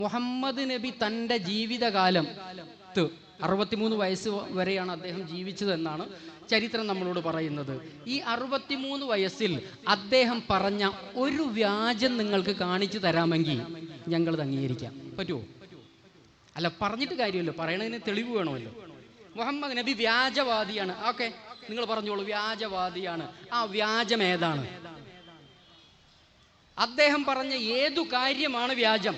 മുഹമ്മദ് നബി തൻ്റെ ജീവിതകാലം 63 വയസ്സ് വരെയാണ് അദ്ദേഹം ജീവിച്ചതെന്നാണ് ചരിത്രം നമ്മളോട് പറയുന്നത്. ഈ 63 വയസ്സിൽ അദ്ദേഹം പറഞ്ഞ ഒരു വ്യാജം നിങ്ങൾക്ക് കാണിച്ചു തരാമെങ്കിൽ ഞങ്ങളത് അംഗീകരിക്കാം. പറ്റുമോ? അല്ല, പറഞ്ഞിട്ട് കാര്യമല്ലോ, പറയണതിന് തെളിവ് വേണമല്ലോ. മുഹമ്മദ് നബി വ്യാജവാദിയാണ്. ഓക്കെ, നിങ്ങൾ പറഞ്ഞോളൂ, വ്യാജവാദിയാണ്. ആ വ്യാജം ഏതാണ്? അദ്ദേഹം പറഞ്ഞ ഏതു കാര്യമാണ് വ്യാജം?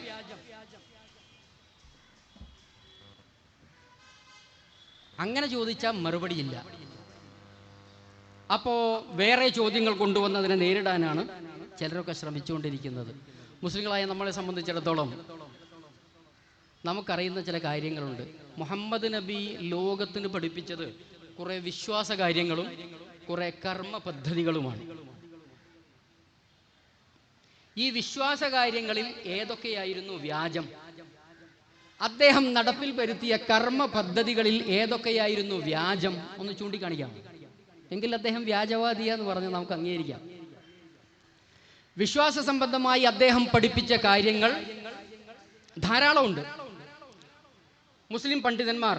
അങ്ങനെ ചോദിച്ചാൽ മറുപടിയില്ല. അപ്പോൾ വേറെ ചോദ്യങ്ങൾ കൊണ്ടുവന്നതിനെ നേരിടാനാണ് ചിലരൊക്കെ ശ്രമിച്ചുകൊണ്ടിരിക്കുന്നത്. മുസ്ലിങ്ങളായ നമ്മളെ സംബന്ധിച്ചിടത്തോളം നമുക്കറിയുന്ന ചില കാര്യങ്ങളുണ്ട്. മുഹമ്മദ് നബി ലോകത്തിന് പഠിപ്പിച്ചത് കുറേ വിശ്വാസ കാര്യങ്ങളും കുറേ കർമ്മ പദ്ധതികളുമാണ്. ഈ വിശ്വാസ കാര്യങ്ങളിൽ ഏതൊക്കെയായിരുന്നു വ്യാജം? അദ്ദേഹം നടപ്പിൽ വരുത്തിയ കർമ്മ പദ്ധതികളിൽ ഏതൊക്കെയായിരുന്നു വ്യാജം? ഒന്ന് ചൂണ്ടിക്കാണിക്കാം. എങ്കിൽ അദ്ദേഹം വ്യാജവാദിയാന്ന് പറഞ്ഞ് നമുക്ക് അംഗീകരിക്കാം. വിശ്വാസ സംബന്ധമായി അദ്ദേഹം പഠിപ്പിച്ച കാര്യങ്ങൾ ധാരാളമുണ്ട്. മുസ്ലിം പണ്ഡിതന്മാർ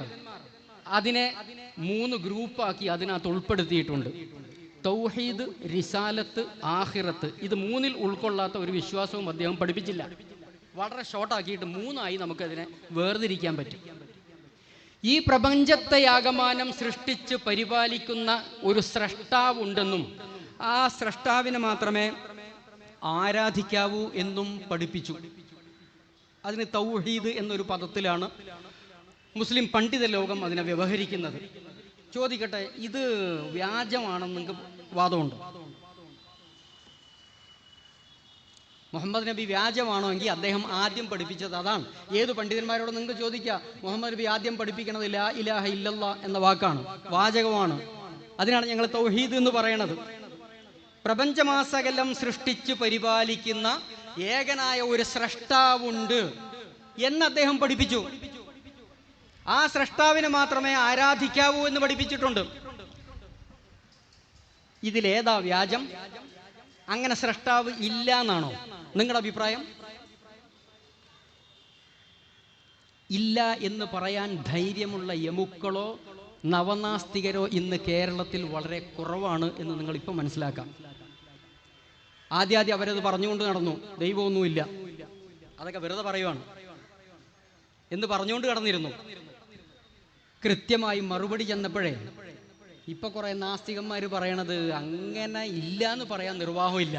അതിനെ 3 ഗ്രൂപ്പാക്കി അതിനകത്ത് ഉൾപ്പെടുത്തിയിട്ടുണ്ട്. തൗഹീദ്, റിസാലത്ത്, ആഖിറത്ത്. ഇത് 3-ൽ ഉൾക്കൊള്ളാത്ത ഒരു വിശ്വാസവും അദ്ദേഹം പഠിപ്പിച്ചില്ല. വളരെ ഷോർട്ടാക്കിയിട്ട് 3ആയി നമുക്കതിനെ വേർതിരിക്കാൻ പറ്റും. ഈ പ്രപഞ്ചത്തെയാകമാനം സൃഷ്ടിച്ച് പരിപാലിക്കുന്ന ഒരു സ്രഷ്ടാവുണ്ടെന്നും ആ സ്രഷ്ടാവിനെ മാത്രമേ ആരാധിക്കാവൂ എന്നും പഠിപ്പിച്ചു. അതിന് തൗഹീദ് എന്നൊരു പദത്തിലാണ് മുസ്ലിം പണ്ഡിത ലോകം അതിനെ വ്യവഹരിക്കുന്നത്. ചോദിക്കട്ടെ, ഇത് വ്യാജമാണെന്ന് നിങ്ങൾക്ക് വാദമുണ്ടോ? മുഹമ്മദ് നബി വ്യാജമാണോ എങ്കിൽ അദ്ദേഹം ആദ്യം പഠിപ്പിച്ചത് അതാണ്. ഏത് പണ്ഡിതന്മാരോട് നിങ്ങൾക്ക് ചോദിക്കുക, മുഹമ്മദ് നബി ആദ്യം പഠിപ്പിക്കണത് ലാ ഇലാഹ ഇല്ലല്ലാ എന്ന വാക്കാണ്, വാചകമാണ്. അതിനാണ് ഞങ്ങൾ തൗഹീദ് എന്ന് പറയണത്. പ്രപഞ്ചമാസകലം സൃഷ്ടിച്ച് പരിപാലിക്കുന്ന ഏകനായ ഒരു സ്രഷ്ടാവുണ്ട് എന്ന് അദ്ദേഹം പഠിപ്പിച്ചു. ആ സ്രഷ്ടാവിനെ മാത്രമേ ആരാധിക്കാവൂ എന്ന് പഠിപ്പിച്ചിട്ടുണ്ട്. ഇതിലേതാ വ്യാജം? അങ്ങനെ സ്രഷ്ടാവ് ഇല്ല എന്നാണോ നിങ്ങളുടെ അഭിപ്രായം? ഇല്ല എന്ന് പറയാൻ ധൈര്യമുള്ള യമുക്കളോ നവനാസ്തികരോ ഇന്ന് കേരളത്തിൽ വളരെ കുറവാണ് എന്ന് നിങ്ങൾ ഇപ്പം മനസ്സിലാക്കാം. ആദ്യം അവരത് പറഞ്ഞുകൊണ്ട് നടന്നു, ദൈവമൊന്നുമില്ല, അതൊക്കെ വെറുതെ പറയുവാണ് എന്ന് പറഞ്ഞുകൊണ്ട് കടന്നിരുന്നു. കൃത്യമായി മറുപടി ചെന്നപ്പോഴേ ഇപ്പൊ കുറെ നാസ്തികന്മാർ പറയണത് അങ്ങനെ ഇല്ല എന്ന് പറയാൻ നിർവാഹമില്ല.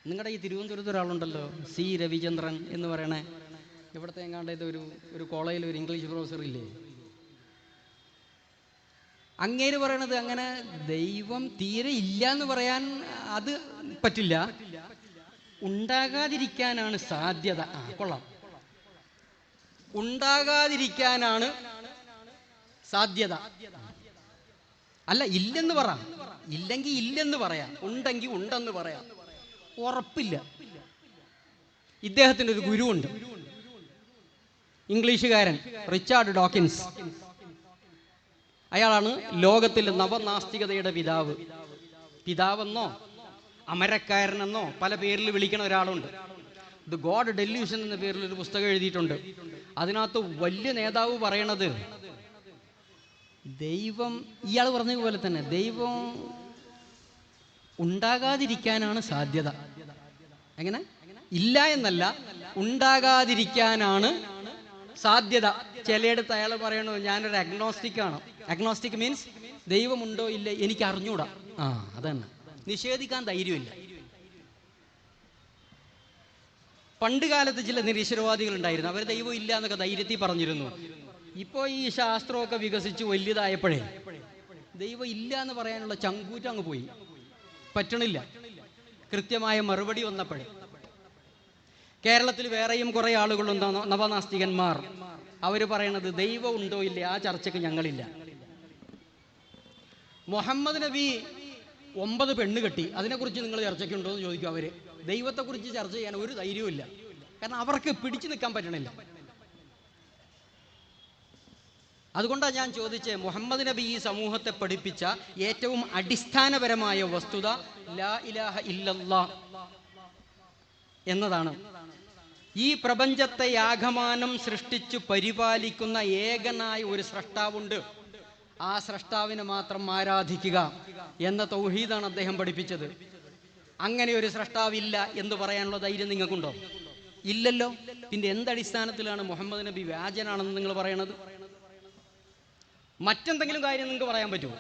നിങ്ങളുടെ ഈ തിരുവനന്തപുരത്ത് ഒരാളുണ്ടല്ലോ, സി രവിചന്ദ്രൻ എന്ന് പറയണേ, ഇവിടുത്തെ എങ്ങാണ്ട് ഇത് ഒരു കോളേജിൽ ഒരു ഇംഗ്ലീഷ് പ്രൊഫസർ ഇല്ലേ, അങ്ങേര് പറയണത് അങ്ങനെ ദൈവം തീരെ ഇല്ല എന്ന് പറയാൻ അത് പറ്റില്ല, ഉണ്ടാകാതിരിക്കാനാണ് സാധ്യത. കൊള്ളാം, ഉണ്ടാകാതിരിക്കാനാണ് സാധ്യത. അല്ല, ഇല്ലെന്ന് പറയാം, ഇല്ലെങ്കിൽ ഇല്ലെന്ന് പറയാം, ഉണ്ടെങ്കിൽ ഉണ്ടെന്ന് പറയാം, ഉറപ്പില്ല. ഇദ്ദേഹത്തിൻ്റെ ഒരു ഗുരുവുണ്ട്, ഇംഗ്ലീഷുകാരൻ റിച്ചാർഡ് ഡോക്കിൻസ്. അയാളാണ് ലോകത്തിലെ നവനാസ്തികതയുടെ പിതാവ്. പിതാവെന്നോ അമരക്കാരനെന്നോ പല പേരിൽ വിളിക്കണ ഒരാളുണ്ട്. ദ ഗോഡ് ഡെല്യൂഷൻ എന്ന പേരിൽ ഒരു പുസ്തകം എഴുതിയിട്ടുണ്ട്. അതിനകത്ത് വലിയ നേതാവ് പറയണത് ദൈവം, ഇയാൾ പറഞ്ഞ പോലെ തന്നെ, ദൈവം ഉണ്ടാകാതിരിക്കാനാണ് സാധ്യത. എങ്ങനെ? ഇല്ല എന്നല്ല, ഉണ്ടാകാതിരിക്കാനാണ് സാധ്യത. ചിലയിടത്ത് അയാൾ പറയണു ഞാനൊരു അഗ്നോസ്റ്റിക് ആണ്. അഗ്നോസ്റ്റിക് മീൻസ് ദൈവമുണ്ടോ ഇല്ല എനിക്ക് അറിഞ്ഞൂടാ. അതന്നെ, നിഷേധിക്കാൻ ധൈര്യമില്ല. പണ്ട് കാലത്ത് ചില നിരീശ്വരവാദികൾ ഉണ്ടായിരുന്നു, അവർ ദൈവം ഇല്ല എന്നൊക്കെ ധൈര്യത്തിൽ പറഞ്ഞിരുന്നു. ഇപ്പോൾ ഈ ശാസ്ത്രമൊക്കെ വികസിച്ച് വലുതായപ്പോഴേ ദൈവം ഇല്ല എന്ന് പറയാനുള്ള ചങ്കൂറ്റം അങ്ങ് പോയി, പറ്റണില്ല. കൃത്യമായ മറുപടി വന്നപ്പോഴേ കേരളത്തിൽ വേറെയും കുറെ ആളുകളുണ്ട്, നവനാസ്തികന്മാർ. അവർ പറയണത് ദൈവം ഉണ്ടോ ഇല്ലേ ആ ചർച്ചയ്ക്ക് ഞങ്ങളില്ല. മുഹമ്മദ് നബി 9 പെണ്ണ് കെട്ടി, അതിനെക്കുറിച്ച് നിങ്ങൾ ചർച്ചയ്ക്കുണ്ടോ എന്ന് ചോദിക്കും അവര്. ദൈവത്തെക്കുറിച്ച് ചർച്ച ചെയ്യാൻ ഒരു ധൈര്യവും ഇല്ല, കാരണം അവർക്ക് പിടിച്ചു നിൽക്കാൻ പറ്റണില്ല. അതുകൊണ്ടാണ് ഞാൻ ചോദിച്ചത്, മുഹമ്മദ് നബി ഈ സമൂഹത്തെ പഠിപ്പിച്ച ഏറ്റവും അടിസ്ഥാനപരമായ വസ്തുത ലാ ഇലാഹ ഇല്ലല്ലാ എന്നതാണ്. ഈ പ്രപഞ്ചത്തെ ആകമാനം സൃഷ്ടിച്ചു പരിപാലിക്കുന്ന ഏകനായ ഒരു സ്രഷ്ടാവുണ്ട്. ആ സ്രഷ്ടാവിനെ മാത്രം ആരാധിക്കുക എന്ന തൗഹീദാണ് അദ്ദേഹം പഠിപ്പിച്ചത്. അങ്ങനെ ഒരു സ്രഷ്ടാവില്ല എന്ന് പറയാനുള്ള ധൈര്യം നിങ്ങൾക്കുണ്ടോ? ഇല്ലല്ലോ. പിന്നെ എന്തടിസ്ഥാനത്തിലാണ് മുഹമ്മദ് നബി വ്യാജനാണെന്ന് നിങ്ങൾ പറയണത്? മറ്റെന്തെങ്കിലും കാര്യം നിങ്ങൾക്ക് പറയാൻ പറ്റുമോ?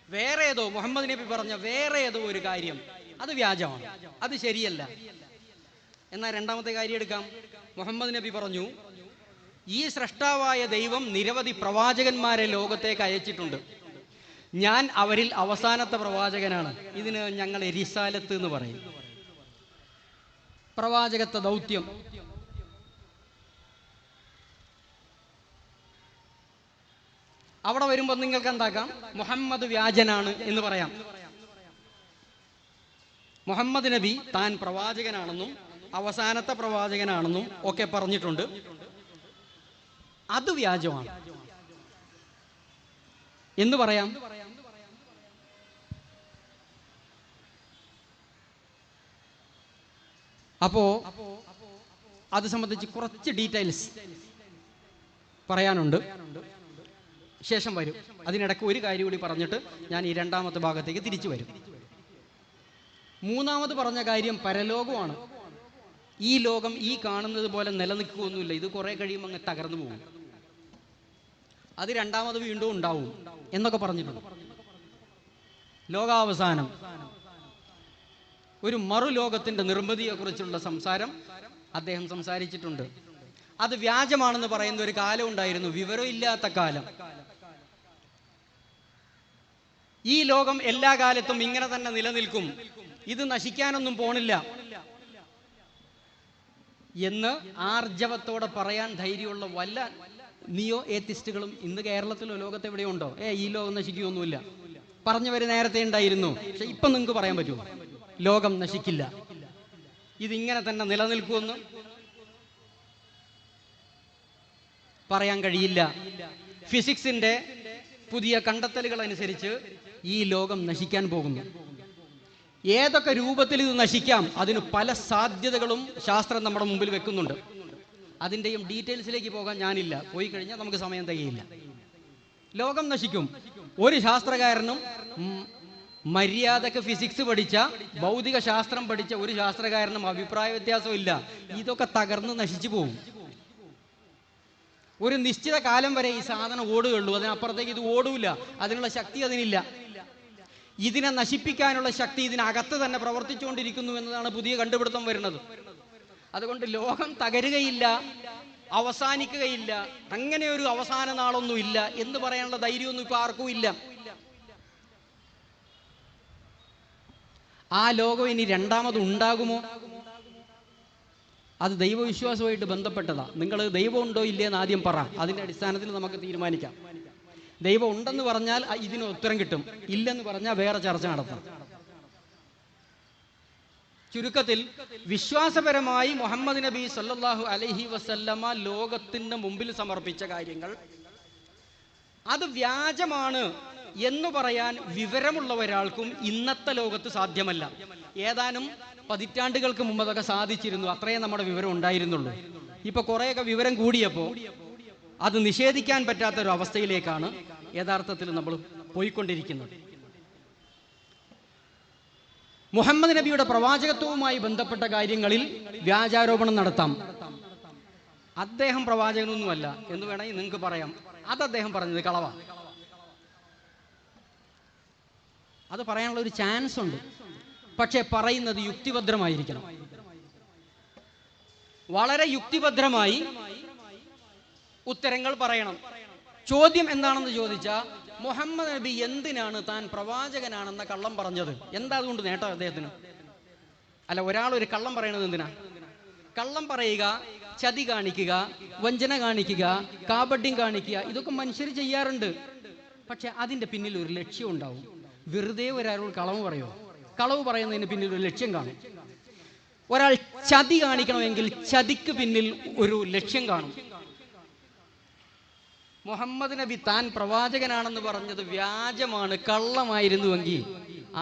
വേറെ ഏതോ മുഹമ്മദ് നബി പറഞ്ഞ വേറെ ഏതോ ഒരു കാര്യം അത് വ്യാജമാണ്, അത് ശരിയല്ല. എന്നാൽ രണ്ടാമത്തെ കാര്യം എടുക്കാം. മുഹമ്മദ് നബി പറഞ്ഞു, ഈ സ്രഷ്ടാവായ ദൈവം നിരവധി പ്രവാചകന്മാരെ ലോകത്തേക്ക് അയച്ചിട്ടുണ്ട്. ഞാൻ അവരിൽ അവസാനത്തെ പ്രവാചകനാണ്. ഇതിന് ഞങ്ങൾ റിസാലത്ത് എന്ന് പറയും, പ്രവാചകത്വ ദൗത്യം. അവിടെ വരുമ്പോൾ നിങ്ങൾക്ക് എന്താക്കാം? മുഹമ്മദ് വ്യാജനാണ് എന്ന് പറയാം. മുഹമ്മദ് നബി താൻ പ്രവാചകനാണെന്നും അവസാനത്തെ പ്രവാചകനാണെന്നും ഒക്കെ പറഞ്ഞിട്ടുണ്ട്. അത് വ്യാജമാണ് എന്ന് പറയാം. അപ്പോ അത് സംബന്ധിച്ച് കുറച്ച് ഡീറ്റെയിൽസ് പറയാനുണ്ട്, ശേഷം വരും. അതിനിടയ്ക്ക് ഒരു കാര്യം കൂടി പറഞ്ഞിട്ട് ഞാൻ ഈ രണ്ടാമത്തെ ഭാഗത്തേക്ക് തിരിച്ചു വരും. മൂന്നാമത് പറഞ്ഞ കാര്യം പരലോകമാണ്. ഈ ലോകം ഈ കാണുന്നത് പോലെ നിലനിൽക്കുകയൊന്നുമില്ല, ഇത് കുറെ കഴിയുമ്പോൾ അങ്ങ് തകർന്നു പോകും, അത് രണ്ടാമത് വീണ്ടും ഉണ്ടാവും എന്നൊക്കെ പറഞ്ഞിട്ടുണ്ട്. ലോകാവസാനം, ഒരു മറുലോകത്തിന്റെ നിർമ്മിതിയെക്കുറിച്ചുള്ള സംസാരം അദ്ദേഹം സംസാരിച്ചിട്ടുണ്ട്. അത് വ്യാജമാണെന്ന് പറയുന്ന ഒരു കാലം ഉണ്ടായിരുന്നു, വിവരമില്ലാത്ത കാലം. ഈ ലോകം എല്ലാ കാലത്തും ഇങ്ങനെ തന്നെ നിലനിൽക്കും, ഇത് നശിക്കാനൊന്നും പോണില്ല എന്ന് ആർജവത്തോടെ പറയാൻ ധൈര്യമുള്ള വല്ല നിയോ ഏത്തിസ്റ്റുകളും ഇന്ന് കേരളത്തിലോ ലോകത്തെവിടെയോ ഉണ്ടോ? ഈ ലോകം നശിക്കുകയൊന്നുമില്ല പറഞ്ഞവര് നേരത്തെ ഉണ്ടായിരുന്നു. പക്ഷെ ഇപ്പൊ നിങ്ങൾക്ക് പറയാൻ പറ്റുമോ ലോകം നശിക്കില്ല, ഇതിങ്ങനെ തന്നെ നിലനിൽക്കുമെന്ന്? പറയാൻ കഴിയില്ല. ഫിസിക്സിന്റെ പുതിയ കണ്ടെത്തലുകൾ അനുസരിച്ച് ഈ ലോകം നശിക്കാൻ പോകുന്നു. ഏതൊക്കെ രൂപത്തിൽ ഇത് നശിക്കാം, അതിന് പല സാധ്യതകളും ശാസ്ത്രം നമ്മുടെ മുമ്പിൽ വെക്കുന്നുണ്ട്. അതിൻ്റെയും ഡീറ്റെയിൽസിലേക്ക് പോകാൻ ഞാനില്ല, പോയി കഴിഞ്ഞാൽ നമുക്ക് സമയം തികയില്ല. ലോകം നശിക്കും. ഒരു ശാസ്ത്രകാരനും മര്യാദക്ക് ഫിസിക്സ് പഠിച്ച, ഭൗതിക ശാസ്ത്രം പഠിച്ച ഒരു ശാസ്ത്രകാരനും അഭിപ്രായ വ്യത്യാസവും ഇല്ല, ഇതൊക്കെ തകർന്ന് നശിച്ചു പോകും. ഒരു നിശ്ചിത കാലം വരെ ഈ സാധനം ഓടുകയുള്ളൂ, അതിനപ്പുറത്തേക്ക് ഇത് ഓടൂല. അതിനുള്ള ശക്തി അതിനില്ല. ഇതിനെ നശിപ്പിക്കാനുള്ള ശക്തി ഇതിനകത്ത് തന്നെ പ്രവർത്തിച്ചുകൊണ്ടിരിക്കുന്നു എന്നതാണ് പുതിയ കണ്ടുപിടുത്തം വരുന്നത്. അതുകൊണ്ട് ലോകം തകരുകയില്ല, അവസാനിക്കുകയില്ല, അങ്ങനെ ഒരു അവസാന നാളൊന്നും ഇല്ല എന്ന് പറയാനുള്ള ധൈര്യമൊന്നും ഇപ്പൊ ആർക്കും ഇല്ല. ആ ലോകം ഇനി രണ്ടാമത് ഉണ്ടാകുമോ? അത് ദൈവവിശ്വാസവുമായിട്ട് ബന്ധപ്പെട്ടതാ. നിങ്ങൾ ദൈവം ഉണ്ടോ ഇല്ലയെന്ന് ആദ്യം പറ, അതിന്റെ അടിസ്ഥാനത്തിൽ നമുക്ക് തീരുമാനിക്കാം. ദൈവം ഉണ്ടെന്ന് പറഞ്ഞാൽ ഇതിന് ഉത്തരം കിട്ടും, ഇല്ലെന്ന് പറഞ്ഞാൽ വേറെ ചർച്ച നടത്താം. ചുരുക്കത്തിൽ വിശ്വാസപരമായി മുഹമ്മദ് നബി സല്ലല്ലാഹു അലൈഹി വസല്ലമ ലോകത്തിന് മുമ്പിൽ സമർപ്പിച്ച കാര്യങ്ങൾ അത് വ്യാജമാണ് എന്ന് പറയാൻ വിവരമുള്ള ഒരാൾക്കും ഇന്നത്തെ ലോകത്ത് സാധ്യമല്ല. ഏതാനും പതിറ്റാണ്ടുകൾക്ക് മുമ്പ് അതൊക്കെ സാധിച്ചിരുന്നു, അത്രയും നമ്മുടെ വിവരം ഉണ്ടായിരുന്നുള്ളൂ. ഇപ്പൊ കുറേയൊക്കെ വിവരം കൂടിയപ്പോൾ അത് നിഷേധിക്കാൻ പറ്റാത്തൊരു അവസ്ഥയിലേക്കാണ് യഥാർത്ഥത്തിൽ നമ്മൾ പോയിക്കൊണ്ടിരിക്കുന്നത്. മുഹമ്മദ് നബിയുടെ പ്രവാചകത്വവുമായി ബന്ധപ്പെട്ട കാര്യങ്ങളിൽ വ്യാജാരോപണം നടത്താം. അദ്ദേഹം പ്രവാചകനൊന്നുമല്ല എന്ന് വേണമെങ്കിൽ നിങ്ങൾക്ക് പറയാം, അത് അദ്ദേഹം പറഞ്ഞത് കളവാ. അത് പറയാനുള്ള ഒരു ചാൻസ് ഉണ്ട്, പക്ഷെ പറയുന്നത് യുക്തിഭദ്രമായിരിക്കണം. വളരെ യുക്തിഭദ്രമായി ഉത്തരങ്ങൾ പറയണം. ചോദ്യം എന്താണെന്ന് ചോദിച്ചാൽ, മുഹമ്മദ് നബി എന്തിനാണ് താൻ പ്രവാചകനാണെന്ന കള്ളം പറഞ്ഞത്? എന്താ അതുകൊണ്ട് നേട്ടം അദ്ദേഹത്തിന്? അല്ല, ഒരാളൊരു കള്ളം പറയണത് എന്തിനാ? കള്ളം പറയുക, ചതി കാണിക്കുക, വഞ്ചന കാണിക്കുക, കാപട്യം കാണിക്കുക, ഇതൊക്കെ മനുഷ്യർ ചെയ്യാറുണ്ട്. പക്ഷെ അതിന്റെ പിന്നിൽ ഒരു ലക്ഷ്യം ഉണ്ടാവും. വെറുതെ ഒരാളോട് കളവ് പറയുമോ? കളവ് പറയുന്നതിന് പിന്നിൽ ഒരു ലക്ഷ്യം കാണും. ഒരാൾ ചതി കാണിക്കണമെങ്കിൽ ചതിക്ക് പിന്നിൽ ഒരു ലക്ഷ്യം കാണും. മുഹമ്മദ് നബി താൻ പ്രവാചകനാണെന്ന് പറഞ്ഞത് വ്യാജമാണ്, കള്ളമായിരുന്നുവെങ്കിൽ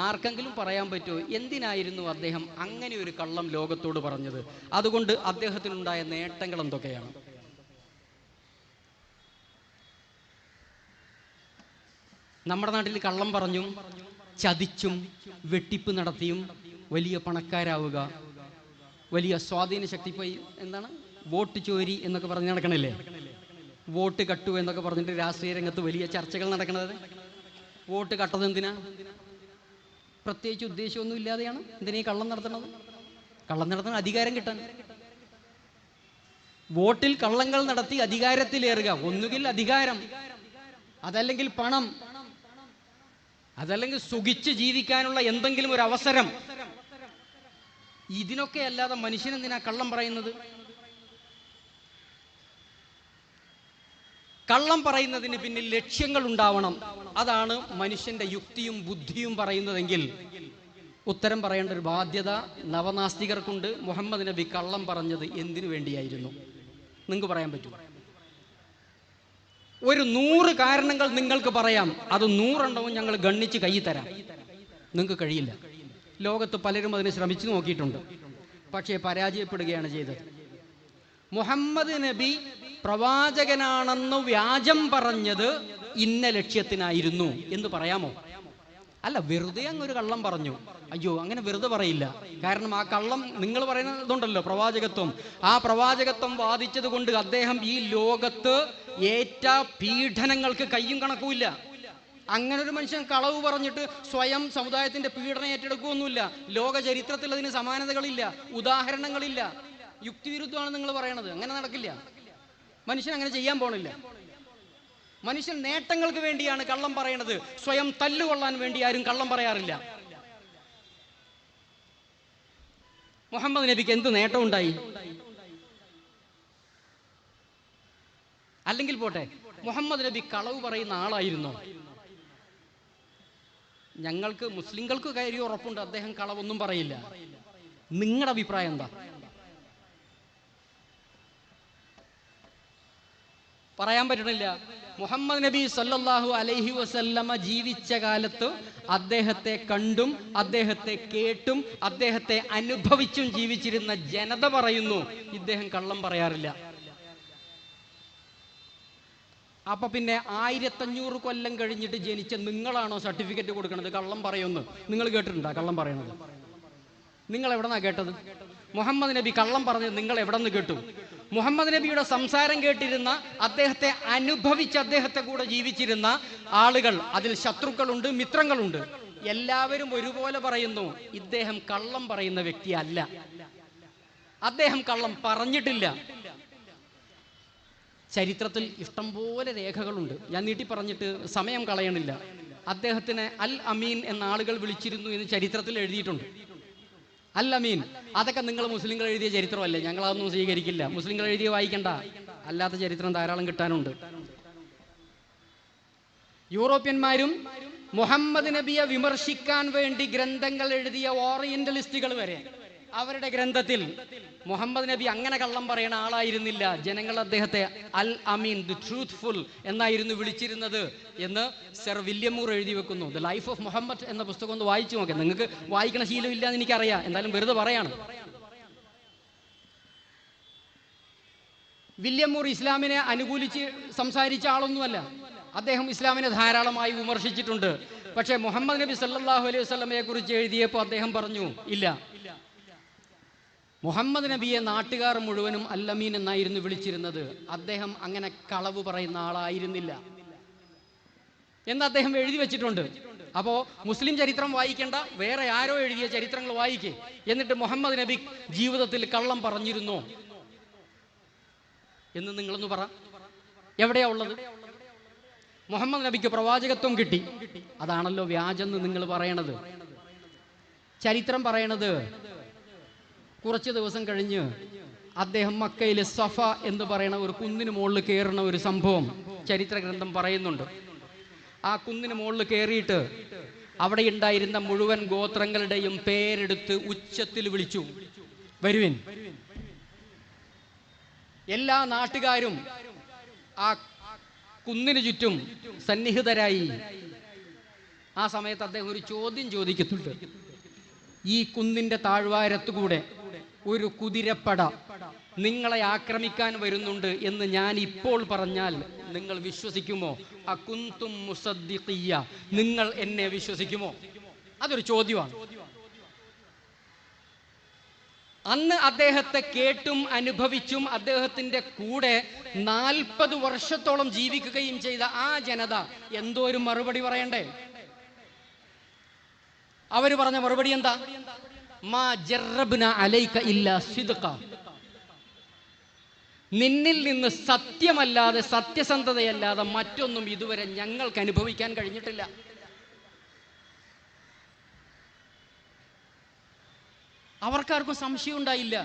ആർക്കെങ്കിലും പറയാൻ പറ്റുമോ എന്തിനായിരുന്നു അദ്ദേഹം അങ്ങനെ ഒരു കള്ളം ലോകത്തോട് പറഞ്ഞത്? അതുകൊണ്ട് അദ്ദേഹത്തിനുണ്ടായ നേട്ടങ്ങൾ എന്തൊക്കെയാണ്? നമ്മുടെ നാട്ടിൽ കള്ളം പറഞ്ഞും ചതിച്ചും വെട്ടിപ്പ് നടത്തിയും വലിയ പണക്കാരാവുക, വലിയ സ്വാധീന ശക്തി, ഇപ്പൊ എന്താണ് വോട്ട് ചോരി എന്നൊക്കെ പറഞ്ഞ് നടക്കണില്ലേ, വോട്ട് കട്ടു എന്നൊക്കെ പറഞ്ഞിട്ട് രാഷ്ട്രീയ രംഗത്ത് വലിയ ചർച്ചകൾ നടക്കുന്നത്. വോട്ട് കട്ടത് എന്തിനാ? പ്രത്യേകിച്ച് ഉദ്ദേശമൊന്നും ഇല്ലാതെയാണ് എന്തിനാ ഈ കള്ളം നടത്തുന്നത്? കള്ളം നടത്തുന്ന അധികാരം കിട്ടാൻ. വോട്ടിൽ കള്ളങ്ങൾ നടത്തി അധികാരത്തിലേറുക. ഒന്നുകിൽ അധികാരം, അതല്ലെങ്കിൽ പണം, അതല്ലെങ്കിൽ സുഖിച്ച് ജീവിക്കാനുള്ള എന്തെങ്കിലും ഒരു അവസരം. ഇതിനൊക്കെ അല്ലാതെ മനുഷ്യനെന്തിനാ കള്ളം പറയുന്നത്? കള്ളം പറയുന്നതിന് പിന്നിൽ ലക്ഷ്യങ്ങൾ ഉണ്ടാവണം. അതാണ് മനുഷ്യന്റെ യുക്തിയും ബുദ്ധിയും പറയുന്നതെങ്കിൽ ഉത്തരം പറയേണ്ട ഒരു ബാധ്യത നവനാസ്തികർക്കുണ്ട്. മുഹമ്മദ് നബി കള്ളം പറഞ്ഞത് എന്തിനു വേണ്ടിയായിരുന്നു? നിങ്ങൾക്ക് പറയാൻ പറ്റുമോ? ഒരു 100 കാരണങ്ങൾ നിങ്ങൾക്ക് പറയാം, അത് 100 എണ്ണവും ഞങ്ങൾ ഗണ്ണിച്ച് കൈ തരാം. നിങ്ങൾക്ക് കഴിയില്ല. ലോകത്ത് പലരും അതിന് ശ്രമിച്ചു നോക്കിയിട്ടുണ്ട്, പക്ഷേ പരാജയപ്പെടുകയാണ് ചെയ്തത്. മുഹമ്മദ് നബി പ്രവാചകനാണെന്ന് വ്യാജം പറഞ്ഞത് ഇന്ന ലക്ഷ്യത്തിനായിരുന്നു എന്ന് പറയാമോ? അല്ല, വെറുതെ അങ്ങൊരു കള്ളം പറഞ്ഞു. അയ്യോ, അങ്ങനെ വെറുതെ പറയില്ല. കാരണം ആ കള്ളം നിങ്ങൾ പറയുന്നതുണ്ടല്ലോ പ്രവാചകത്വം. ആ പ്രവാചകത്വം വാദിച്ചത് കൊണ്ട് അദ്ദേഹം ഈ ലോകത്ത് ഏറ്റ പീഡനങ്ങൾക്ക് കയ്യും കണക്കുമില്ല. അങ്ങനെ ഒരു മനുഷ്യൻ കളവ് പറഞ്ഞിട്ട് സ്വയം സമുദായത്തിന്റെ പീഡനം ഏറ്റെടുക്കുകയൊന്നുമില്ല. ലോക ചരിത്രത്തിൽ അതിന് സമാനതകളില്ല, ഉദാഹരണങ്ങളില്ല. യുക്തിവിരുദ്ധമാണ് നിങ്ങൾ പറയണത്. അങ്ങനെ നടക്കില്ല. മനുഷ്യൻ അങ്ങനെ ചെയ്യാൻ പോണില്ല. മനുഷ്യൻ നേട്ടങ്ങൾക്ക് വേണ്ടിയാണ് കള്ളം പറയണത്. സ്വയം തല്ലുകൊള്ളാൻ വേണ്ടി ആരും കള്ളം പറയാറില്ല. മുഹമ്മദ് നബിക്ക് എന്ത് നേട്ടം ഉണ്ടായി? അല്ലെങ്കിൽ പോട്ടെ, മുഹമ്മദ് നബി കളവ് പറയുന്ന ആളായിരുന്നോ? ഞങ്ങൾക്ക് മുസ്ലിങ്ങൾക്ക് കാര്യം ഉറപ്പുണ്ട്, അദ്ദേഹം കളവൊന്നും പറയില്ല. നിങ്ങളുടെ അഭിപ്രായം എന്താ? പറയാൻ പറ്റണില്ല. മുഹമ്മദ് നബി സല്ലല്ലാഹു അലൈഹി വസല്ലമ ജീവിച്ച കാലത്ത് അദ്ദേഹത്തെ കണ്ടും അദ്ദേഹത്തെ കേട്ടും അദ്ദേഹത്തെ അനുഭവിച്ചും ജീവിച്ചിരുന്ന ജനത പറയുന്നു ഇദ്ദേഹം കള്ളം പറയാറില്ല. അപ്പൊ പിന്നെ 1500 കൊല്ലം കഴിഞ്ഞിട്ട് ജനിച്ച നിങ്ങളാണോ സർട്ടിഫിക്കറ്റ് കൊടുക്കണത് കള്ളം പറയുമെന്ന്? നിങ്ങൾ കേട്ടിട്ടുണ്ടോ കള്ളം പറയണത്? നിങ്ങൾ എവിടെന്നാ കേട്ടത്? മുഹമ്മദ് നബി കള്ളം പറഞ്ഞത് നിങ്ങൾ എവിടെ നിന്ന് കേട്ടു? മുഹമ്മദ് നബിയുടെ സംസാരം കേട്ടിരുന്ന, അദ്ദേഹത്തെ അനുഭവിച്ച് അദ്ദേഹത്തെ കൂടെ ജീവിച്ചിരുന്ന ആളുകൾ, അതിൽ ശത്രുക്കളുണ്ട്, മിത്രങ്ങളുണ്ട്. എല്ലാവരും ഒരുപോലെ പറയുന്നു ഇദ്ദേഹം കള്ളം പറയുന്ന വ്യക്തിയല്ല. അദ്ദേഹം കള്ളം പറഞ്ഞിട്ടില്ല. ചരിത്രത്തിൽ ഇഷ്ടംപോലെ രേഖകളുണ്ട്. ഞാൻ നീട്ടി പറഞ്ഞിട്ട് സമയം കളയണില്ല. അദ്ദേഹത്തിനെ അൽ അമീൻ എന്ന ആളുകൾ വിളിച്ചിരുന്നു എന്ന് ചരിത്രത്തിൽ എഴുതിയിട്ടുണ്ട്. അൽ അമീൻ, അതൊക്കെ നിങ്ങൾ മുസ്ലിങ്ങൾ എഴുതിയ ചരിത്രമല്ലേ? ഞങ്ങളതൊന്നും സ്വീകരിക്കില്ല. മുസ്ലിങ്ങൾ എഴുതിയ വായിക്കണ്ട, അല്ലാത്ത ചരിത്രം ധാരാളം കിട്ടാനുണ്ട്. യൂറോപ്യന്മാരും മുഹമ്മദ് നബിയെ വിമർശിക്കാൻ വേണ്ടി ഗ്രന്ഥങ്ങൾ എഴുതിയ ഓറിയന്റലിസ്റ്റുകൾ വരെ അവരുടെ ഗ്രന്ഥത്തിൽ മുഹമ്മദ് നബി അങ്ങനെ കള്ളം പറയുന്ന ആളായിരുന്നില്ല, ജനങ്ങൾ അദ്ദേഹത്തെ അൽ അമീൻ, ദി ട്രൂത്ത്ഫുൾ എന്നായിരുന്നു വിളിച്ചിരുന്നത് എന്ന് സർ വില്യം മൂർ എഴുതി വെക്കുന്നു. ദ ലൈഫ് ഓഫ് മുഹമ്മദ് എന്ന പുസ്തകം ഒന്ന് വായിച്ചു നോക്കാം. നിങ്ങൾക്ക് വായിക്കണ ശീലം ഇല്ലാന്ന് എനിക്കറിയാം, എന്തായാലും വെറുതെ പറയാണ്. വില്യം മൂർ ഇസ്ലാമിനെ അനുകൂലിച്ച് സംസാരിച്ച ആളൊന്നുമല്ല. അദ്ദേഹം ഇസ്ലാമിനെ ധാരാളമായി വിമർശിച്ചിട്ടുണ്ട്. പക്ഷേ മുഹമ്മദ് നബി സല്ലല്ലാഹു അലൈഹി വസല്ലമയെ കുറിച്ച് എഴുതിയപ്പോൾ അദ്ദേഹം പറഞ്ഞു ഇല്ല, മുഹമ്മദ് നബിയെ നാട്ടുകാർ മുഴുവനും അൽ അമീൻ എന്നായിരുന്നു വിളിച്ചിരുന്നത്, അദ്ദേഹം അങ്ങനെ കളവ് പറയുന്ന ആളായിരുന്നില്ല എന്ന് അദ്ദേഹം എഴുതി വെച്ചിട്ടുണ്ട്. അപ്പോ മുസ്ലിം ചരിത്രം വായിക്കേണ്ട, വേറെ ആരോ എഴുതിയ ചരിത്രങ്ങൾ വായിക്കേ. എന്നിട്ട് മുഹമ്മദ് നബി ജീവിതത്തിൽ കള്ളം പറഞ്ഞിരുന്നോ എന്ന് നിങ്ങളൊന്ന് പറ. എവിടെയാ ഉള്ളത്? മുഹമ്മദ് നബിക്ക് പ്രവാചകത്വം കിട്ടി, അതാണല്ലോ വ്യാജെന്ന് നിങ്ങൾ പറയണത്. ചരിത്രം പറയണത് കുറച്ച് ദിവസം കഴിഞ്ഞ് അദ്ദേഹം മക്കയിലെ സഫ എന്ന് പറയുന്ന ഒരു കുന്നിന് മുകളിൽ കയറുന്ന ഒരു സംഭവം ചരിത്ര ഗ്രന്ഥം പറയുന്നുണ്ട്. ആ കുന്നിന് മുകളിൽ കയറിയിട്ട് അവിടെ ഉണ്ടായിരുന്ന മുഴുവൻ ഗോത്രങ്ങളുടെയും പേരെടുത്ത് ഉച്ചത്തിൽ വിളിച്ചു, വരുവിൻ. എല്ലാ നാട്ടുകാരും ആ കുന്നിന് ചുറ്റും സന്നിഹിതരായി. ആ സമയത്ത് അദ്ദേഹം ഒരു ചോദ്യം ചോദിക്കുന്നുണ്ട്. ഈ കുന്നിന്റെ താഴ്വാരത്തുകൂടെ ഒരു കുതിരപ്പട നിങ്ങളെ ആക്രമിക്കാൻ വരുന്നുണ്ട് എന്ന് ഞാൻ ഇപ്പോൾ പറഞ്ഞാൽ നിങ്ങൾ വിശ്വസിക്കുമോ? അകുന്തും മുസദ്ദിഖിയ, നിങ്ങൾ എന്നെ വിശ്വസിക്കുമോ? അതൊരു ചോദ്യമാണ്. അന്ന് അദ്ദേഹത്തെ കേട്ടും അനുഭവിച്ചും അദ്ദേഹത്തിന്റെ കൂടെ 40 വർഷത്തോളം ജീവിക്കുകയും ചെയ്ത ആ ജനത എന്തോ ഒരു മറുപടി പറയണ്ടേ? അവര് പറഞ്ഞ മറുപടി എന്താ? മാ ജറബ്ന അലൈക ഇല്ലാ സിദ്ഖ, നിന്നിൽ നിന്ന് സത്യമല്ലാതെ സത്യസന്ധതയല്ലാതെ മറ്റൊന്നും ഇതുവരെ ഞങ്ങൾക്ക് അനുഭവിക്കാൻ കഴിഞ്ഞിട്ടില്ല. അവർക്കാർക്കും സംശയം ഉണ്ടായില്ല.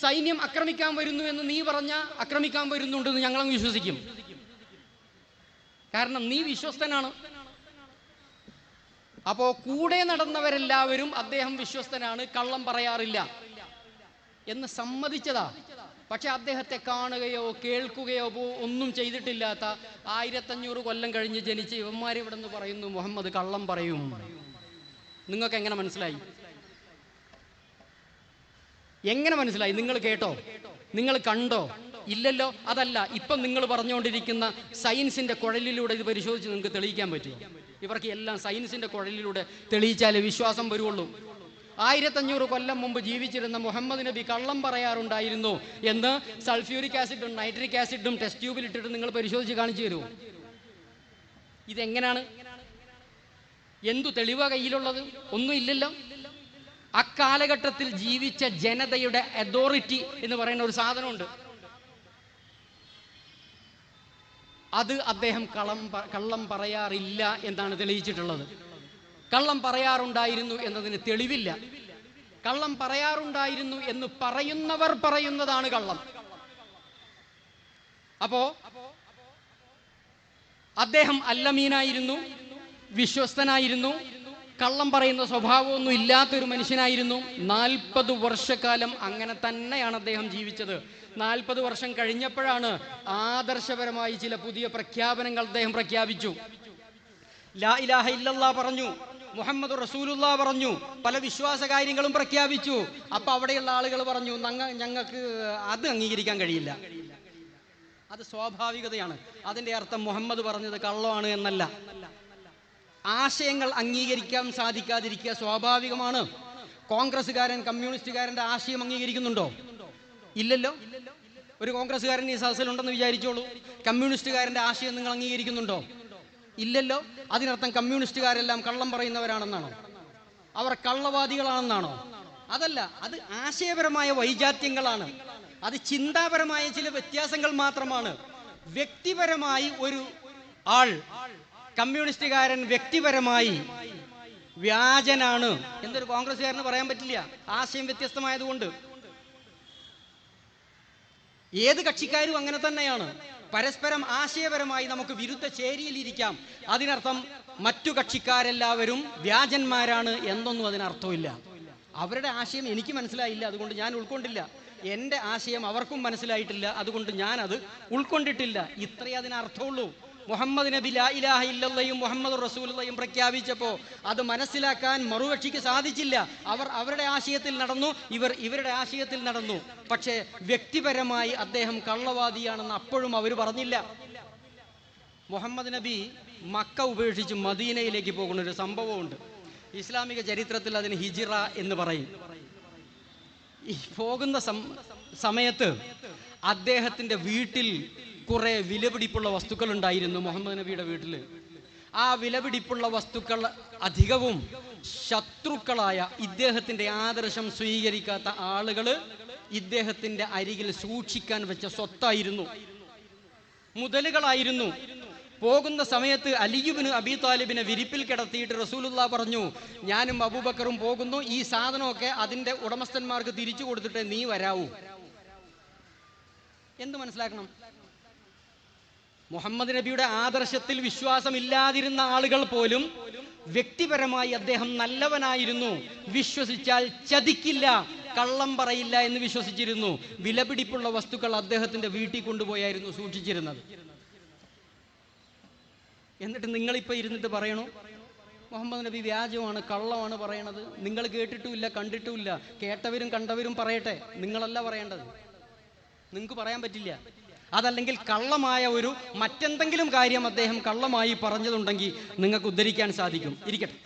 സൈന്യം ആക്രമിക്കാൻ വരുന്നു എന്ന് നീ പറഞ്ഞ ആക്രമിക്കാൻ വരുന്നുണ്ടെന്ന് ഞങ്ങളും വിശ്വസിക്കും. കാരണം നീ വിശ്വസ്തനാണ്. അപ്പോ കൂടെ നടന്നവരെല്ലാവരും അദ്ദേഹം വിശ്വസ്തനാണ്, കള്ളം പറയാറില്ല എന്ന് സമ്മതിച്ചതാ. പക്ഷെ അദ്ദേഹത്തെ കാണുകയോ കേൾക്കുകയോ ഒന്നും ചെയ്തിട്ടില്ലാത്ത 1500 കൊല്ലം കഴിഞ്ഞ് ജനിച്ച ഇവന്മാർ ഇവിടെ നിന്ന് പറയുന്നു മുഹമ്മദ് കള്ളം പറയും. നിങ്ങൾക്ക് എങ്ങനെ മനസ്സിലായി? എങ്ങനെ മനസ്സിലായി? നിങ്ങൾ കേട്ടോ? നിങ്ങൾ കണ്ടോ? ഇല്ലല്ലോ. അതല്ല, ഇപ്പം നിങ്ങൾ പറഞ്ഞുകൊണ്ടിരിക്കുന്ന സയൻസിന്റെ കുഴലിലൂടെ ഇത് പരിശോധിച്ച് നിങ്ങൾക്ക് തെളിയിക്കാൻ പറ്റുമോ? ഇവർക്ക് എല്ലാം സയൻസിന്റെ കുഴലിലൂടെ തെളിയിച്ചാലേ വിശ്വാസം വരുള്ളൂ. 1500 കൊല്ലം മുമ്പ് ജീവിച്ചിരുന്ന മുഹമ്മദ് നബി കള്ളം പറയാറുണ്ടായിരുന്നു എന്ന് സൾഫ്യൂരിക് ആസിഡും നൈട്രിക് ആസിഡും ടെസ്റ്റ് ട്യൂബിൽ ഇട്ടിട്ട് നിങ്ങൾ പരിശോധിച്ച് കാണിച്ചു തരുമോ? ഇതെങ്ങനെയാണ്? എന്തു തെളിവാ കയ്യിലുള്ളത്? ഒന്നും ഇല്ലല്ലോ. അക്കാലഘട്ടത്തിൽ ജീവിച്ച ജനതയുടെ അതോറിറ്റി എന്ന് പറയുന്ന ഒരു സാധനമുണ്ട്. അത് അദ്ദേഹം കള്ളം പറയാറില്ല എന്നാണ് തെളിയിച്ചിട്ടുള്ളത്. കള്ളം പറയാറുണ്ടായിരുന്നു എന്നതിന് തെളിവില്ല. കള്ളം പറയാറുണ്ടായിരുന്നു എന്ന് പറയുന്നവർ പറയുന്നതാണ് കള്ളം. അപ്പോ അദ്ദേഹം അല്ലമീനായിരുന്നു, വിശ്വസ്തനായിരുന്നു, കള്ളം പറയുന്ന സ്വഭാവമൊന്നും ഇല്ലാത്തൊരു മനുഷ്യനായിരുന്നു. 40 വർഷക്കാലം അങ്ങനെ തന്നെയാണ് അദ്ദേഹം ജീവിച്ചത്. 40 വർഷം കഴിഞ്ഞപ്പോഴാണ് ആദർശപരമായി ചില പുതിയ പ്രഖ്യാപനങ്ങൾ അദ്ദേഹം പ്രഖ്യാപിച്ചു. ലാ ഇലാഹ ഇല്ലല്ലാഹ് പറഞ്ഞു, മുഹമ്മദ് റസൂലുള്ളാഹ് പറഞ്ഞു, പല വിശ്വാസ കാര്യങ്ങളും പ്രഖ്യാപിച്ചു. അപ്പൊ അവിടെയുള്ള ആളുകൾ പറഞ്ഞു ഞങ്ങൾക്ക് അത് അംഗീകരിക്കാൻ കഴിയില്ല. അത് സ്വാഭാവികതയാണ്. അതിന്റെ അർത്ഥം മുഹമ്മദ് പറഞ്ഞത് കള്ളമാണ് എന്നല്ല. ആശയങ്ങൾ അംഗീകരിക്കാൻ സാധിക്കാതിരിക്കുക സ്വാഭാവികമാണ്. കോൺഗ്രസ്സുകാരൻ കമ്മ്യൂണിസ്റ്റുകാരന്റെ ആശയം അംഗീകരിക്കുന്നുണ്ടോ? ഇല്ലല്ലോ. ഒരു കോൺഗ്രസ്സുകാരൻ ഈ സദസ്സിലുണ്ടെന്ന് വിചാരിച്ചോളൂ. കമ്മ്യൂണിസ്റ്റുകാരന്റെ ആശയം നിങ്ങൾ അംഗീകരിക്കുന്നുണ്ടോ? ഇല്ലല്ലോ. അതിനർത്ഥം കമ്മ്യൂണിസ്റ്റുകാരെല്ലാം കള്ളം പറയുന്നവരാണെന്നാണോ? അവർ കള്ളവാദികളാണെന്നാണോ? അതല്ല. അത് ആശയപരമായ വൈജാത്യങ്ങളാണ്. അത് ചിന്താപരമായ ചില വ്യത്യാസങ്ങൾ മാത്രമാണ്. വ്യക്തിപരമായി ഒരു ആൾ, കമ്മ്യൂണിസ്റ്റുകാരൻ വ്യക്തിപരമായി വ്യാജനാണ് എന്നൊരു കോൺഗ്രസ്സുകാരന് പറയാൻ പറ്റില്ല, ആശയം വ്യത്യസ്തമായതുകൊണ്ട്. ഏത് കക്ഷിക്കാരും അങ്ങനെ തന്നെയാണ്. പരസ്പരം ആശയപരമായി നമുക്ക് വിരുദ്ധ ചേരിയിലിരിക്കാം. അതിനർത്ഥം മറ്റു കക്ഷിക്കാരെല്ലാവരും വ്യാജന്മാരാണ് എന്നൊന്നും അതിനർത്ഥമില്ല. അവരുടെ ആശയം എനിക്ക് മനസ്സിലായില്ല, അതുകൊണ്ട് ഞാൻ ഉൾക്കൊണ്ടില്ല. എൻ്റെ ആശയം അവർക്കും മനസ്സിലായിട്ടില്ല, അതുകൊണ്ട് ഞാൻ അത് ഉൾക്കൊണ്ടിട്ടില്ല. ഇത്രയേ അതിനർത്ഥമുള്ളൂ. മുഹമ്മദ് നബി ലാ ഇലാഹ ഇല്ലല്ലയും മുഹമ്മദ് റസൂലുള്ളയും പ്രഖ്യാപിച്ചപ്പോൾ അത് മനസ്സിലാക്കാൻ മറുകക്ഷിക്ക് സാധിച്ചില്ല. അവർ അവരുടെ ആശയത്തിൽ നടന്നു, ഇവർ ഇവരുടെ ആശയത്തിൽ നടന്നു. പക്ഷേ വ്യക്തിപരമായി അദ്ദേഹം കള്ളവാദിയാണെന്ന് അപ്പോഴും അവർ പറഞ്ഞില്ല. മുഹമ്മദ് നബി മക്ക ഉപേക്ഷിച്ച് മദീനയിലേക്ക് പോകുന്ന ഒരു സംഭവമുണ്ട്. ഇസ്ലാമിക ചരിത്രത്തിൽ അതിന് ഹിജിറ എന്ന് പറയും. ഈ പോകുന്ന സമയത്ത് അദ്ദേഹത്തിന്റെ വീട്ടിൽ കുറെ വിലപിടിപ്പുള്ള വസ്തുക്കൾ ഉണ്ടായിരുന്നു. മുഹമ്മദ് നബിയുടെ വീട്ടിൽ ആ വിലപിടിപ്പുള്ള വസ്തുക്കൾ അധികവും ശത്രുക്കളായ ഇദ്ദേഹത്തിന്റെ ആദർശം സ്വീകരിക്കാത്ത ആളുകൾ ഇദ്ദേഹത്തിന്റെ അരികിൽ സൂക്ഷിക്കാൻ വെച്ച സ്വത്തായിരുന്നു, മുതലുകളായിരുന്നു. പോകുന്ന സമയത്ത് അലി ഇബ്നു അബീ താലിബിനെ വിരിപ്പിൽ കിടത്തിയിട്ട് റസൂലുള്ളാഹി പറഞ്ഞു, ഞാനും അബൂബക്കറും പോകുന്നു, ഈ സാധനമൊക്കെ അതിന്റെ ഉടമസ്ഥന്മാർക്ക് തിരിച്ചു കൊടുത്തിട്ട് നീ വരാവൂ. എന്ത് മനസ്സിലാക്കണം? മുഹമ്മദ് നബിയുടെ ആദർശത്തിൽ വിശ്വാസമില്ലാതിരുന്ന ആളുകൾ പോലും വ്യക്തിപരമായി അദ്ദേഹം നല്ലവനായിരുന്നു, വിശ്വസിച്ചാൽ ചതിക്കില്ല, കള്ളം പറയില്ല എന്ന് വിശ്വസിച്ചിരുന്നു. വിലപിടിപ്പുള്ള വസ്തുക്കൾ അദ്ദേഹത്തിന്റെ വീട്ടിൽ കൊണ്ടുപോയായിരുന്നു സൂക്ഷിച്ചിരുന്നത്. എന്നിട്ട് നിങ്ങളിപ്പോൾ ഇരുന്നിട്ട് പറയണു മുഹമ്മദ് നബി വ്യാജമാണ്, കള്ളമാണ് പറയണത്. നിങ്ങൾ കേട്ടിട്ടുമില്ല, കണ്ടിട്ടുമില്ല. കേട്ടവരും കണ്ടവരും പറയട്ടെ, നിങ്ങളല്ല പറയേണ്ടത്. നിങ്ങൾക്ക് പറയാൻ പറ്റില്ല. അതല്ലെങ്കിൽ കള്ളമായ ഒരു മറ്റെന്തെങ്കിലും കാര്യം അദ്ദേഹം കള്ളമായി പറഞ്ഞതുണ്ടെങ്കിൽ നിങ്ങൾക്ക് ഉദ്ധരിക്കാൻ സാധിക്കും. ഇരിക്കട്ടെ,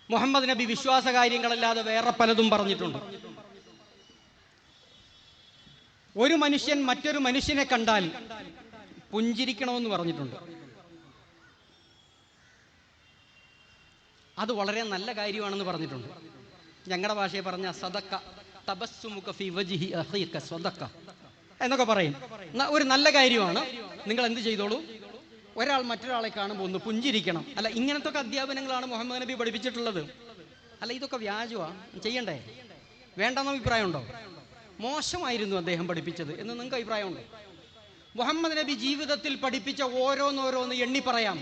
മുഹമ്മദ് നബി വിശ്വാസ കാര്യങ്ങളല്ലാതെ വേറെ പലതും പറഞ്ഞിട്ടുണ്ട്. ഒരു മനുഷ്യൻ മറ്റൊരു മനുഷ്യനെ കണ്ടാൽ പുഞ്ചിരിക്കണമെന്ന് പറഞ്ഞിട്ടുണ്ട്. അത് വളരെ നല്ല കാര്യമാണെന്ന് പറഞ്ഞിട്ടുണ്ട്. ഞങ്ങളുടെ ഭാഷയെ പറഞ്ഞ സദക്ക തബസ്സുമുക ഫി വജ്ഹി അഖീക സദക്ക എന്നൊക്കെ പറയും. ഒരു നല്ല കാര്യമാണ്, നിങ്ങൾ എന്ത് ചെയ്തോളൂ, ഒരാൾ മറ്റൊരാളെ കാണുമ്പോൾ ഒന്ന് പുഞ്ചിരിക്കണം. അല്ല, ഇങ്ങനത്തെ ഒക്കെ അധ്യാപനങ്ങളാണ് മുഹമ്മദ് നബി പഠിപ്പിച്ചിട്ടുള്ളത്. അല്ല, ഇതൊക്കെ വ്യാജമാണ്, ചെയ്യണ്ടേ? വേണ്ടെന്ന അഭിപ്രായമുണ്ടോ? മോശമായിരുന്നു അദ്ദേഹം പഠിപ്പിച്ചത് എന്ന് നിങ്ങൾക്ക് അഭിപ്രായമുണ്ടോ? മുഹമ്മദ് നബി ജീവിതത്തിൽ പഠിപ്പിച്ച ഓരോന്നോരോന്ന് എണ്ണി പറയാം.